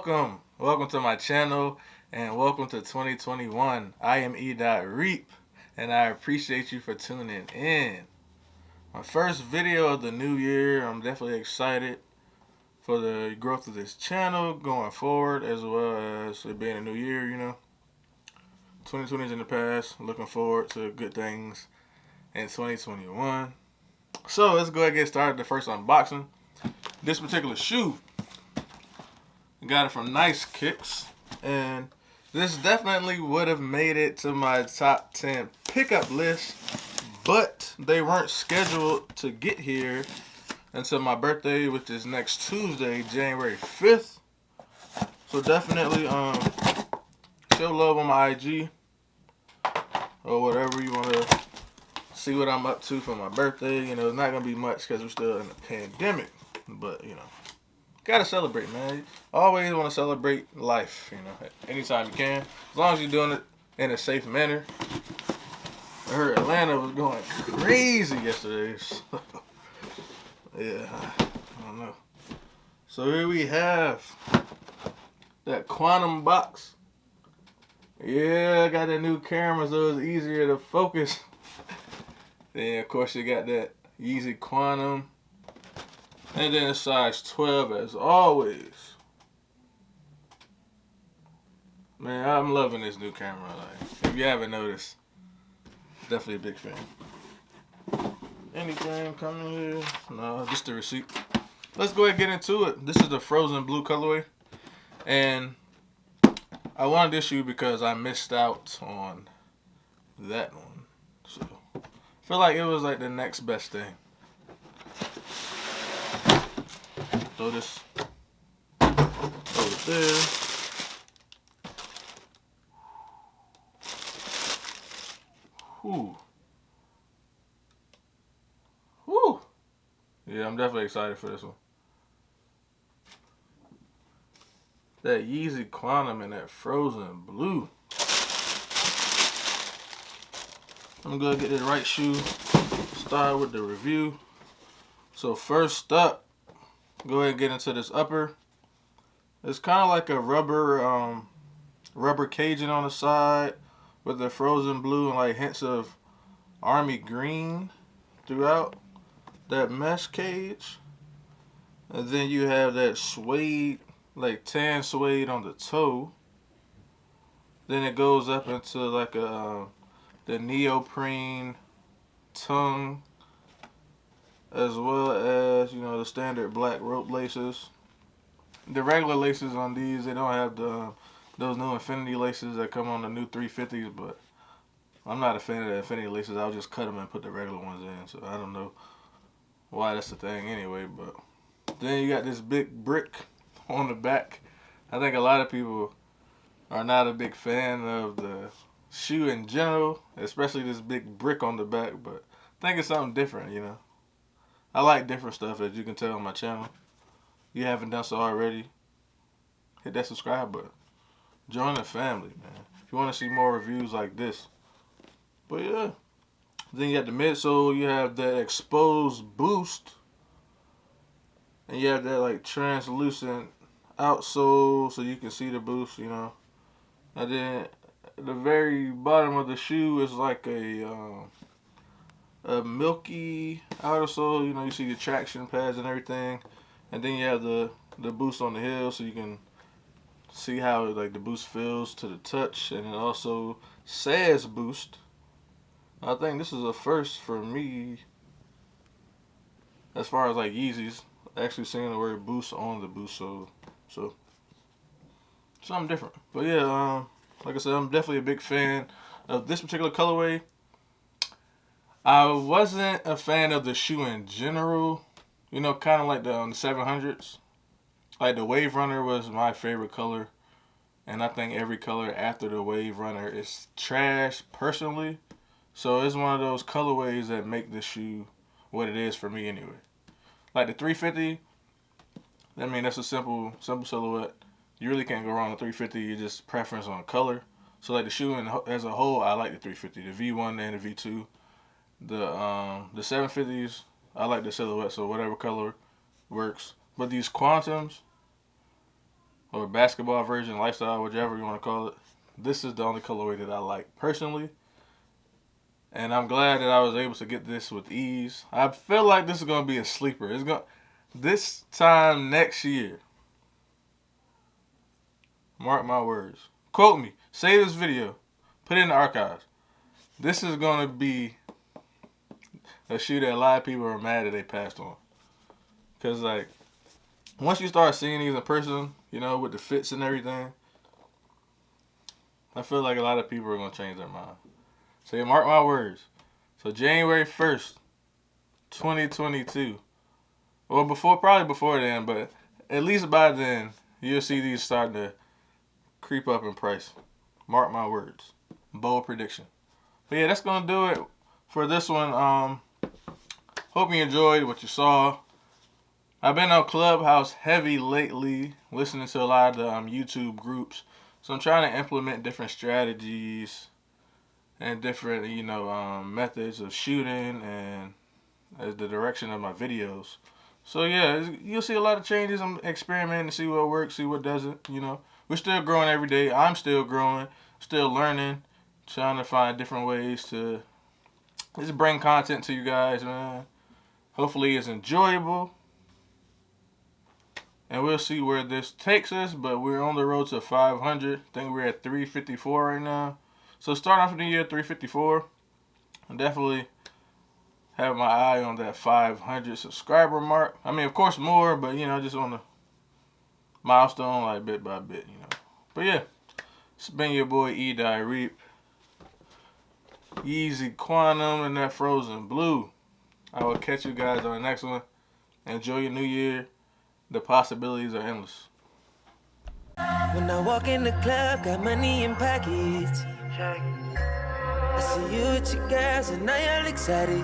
Welcome to my channel, and welcome to 2021. I am E.Reap, and I appreciate you for tuning in. My first video of the new year. I'm definitely excited for the growth of this channel going forward, as well as it being a new year, 2020 is in the past. Looking forward to good things in 2021. So let's go ahead and get started. The first unboxing. This particular shoe, got it from Nice Kicks, and this definitely would have made it to my top 10 pickup list, but they weren't scheduled to get here until my birthday, which is next Tuesday, January 5th. So definitely show love on my IG or whatever you want to see what I'm up to for my birthday. It's not going to be much because we're still in a pandemic, but gotta celebrate, man. Always want to celebrate life, anytime you can. As long as you're doing it in a safe manner. I heard Atlanta was going crazy yesterday. So yeah, I don't know. So here we have that quantum box. Yeah, I got that new camera, so it's easier to focus. Then, of course, you got that Yeezy Quantum. And then a size 12 as always. Man, I'm loving this new camera. Like, if you haven't noticed, definitely a big fan. Anything coming here? No, just the receipt. Let's go ahead and get into it. This is the frozen blue colorway. And I wanted this shoe because I missed out on that one. So I feel like it was like the next best thing. Throw this over there. Whew. Whew. Yeah, I'm definitely excited for this one. That Yeezy Quantum and that frozen blue. I'm gonna get the right shoe. Start with the review. So first up, go ahead and get into this upper. It's kind of like a rubber caging on the side with the frozen blue and like hints of army green throughout that mesh cage. And then you have that suede, like tan suede on the toe. Then it goes up into like the neoprene tongue, as well as, the standard black rope laces. The regular laces on these, they don't have those new infinity laces that come on the new 350s, but I'm not a fan of the infinity laces. I'll just cut them and put the regular ones in, so I don't know why that's the thing anyway. But then you got this big brick on the back. I think a lot of people are not a big fan of the shoe in general, especially this big brick on the back, but I think it's something different, I like different stuff, as you can tell on my channel. If you haven't done so already, hit that subscribe button. Join the family, man. If you want to see more reviews like this. But yeah. Then you got the midsole, you have that exposed boost. And you have that like translucent outsole so you can see the boost, And then the very bottom of the shoe is like a milky outer sole. You see the traction pads and everything, and then you have the boost on the heel, so you can see how like the boost feels to the touch, and it also says boost. I think this is a first for me as far as like Yeezys, actually seeing the word boost on the boost sole, so something different. But yeah, like I said, I'm definitely a big fan of this particular colorway. I wasn't a fan of the shoe in general. Kind of like the 700s. Like the Wave Runner was my favorite color. And I think every color after the Wave Runner is trash, personally. So it's one of those colorways that make the shoe what it is for me anyway. Like the 350, that's a simple silhouette. You really can't go wrong with 350. You just preference on color. So like the shoe as a whole, I like the 350. The V1 and the V2. The 750s, I like the silhouette, so whatever color works. But these Quantums, or basketball version, lifestyle, whichever you want to call it. This is the only colorway that I like personally. And I'm glad that I was able to get this with ease. I feel like this is going to be a sleeper. This time next year, mark my words, quote me, save this video, put it in the archives. This is going to be a shoe that a lot of people are mad that they passed on. Because, like, once you start seeing these in person, you know, with the fits and everything, I feel like a lot of people are going to change their mind. So, yeah, mark my words. So, January 1st, 2022. Well, probably before then, but at least by then, you'll see these starting to creep up in price. Mark my words. Bold prediction. But yeah, that's going to do it for this one. Hope you enjoyed what you saw. I've been on Clubhouse heavy lately, listening to a lot of the YouTube groups. So I'm trying to implement different strategies and different, methods of shooting and as the direction of my videos. So yeah, you'll see a lot of changes. I'm experimenting to see what works, see what doesn't. We're still growing every day. I'm still growing, still learning, trying to find different ways to just bring content to you guys, man. Hopefully it's enjoyable. And we'll see where this takes us, but we're on the road to 500. I think we're at 354 right now. So starting off in the year 354, I definitely have my eye on that 500 subscriber mark. I mean, of course more, but just on the milestone, like bit by bit, But yeah, it's been your boy Reap. Yeezy Quantum and that frozen blue. I will catch you guys on the next one. Enjoy your new year. The possibilities are endless. When I walk in the club, got money in pockets. I see you with your girls and now you're excited.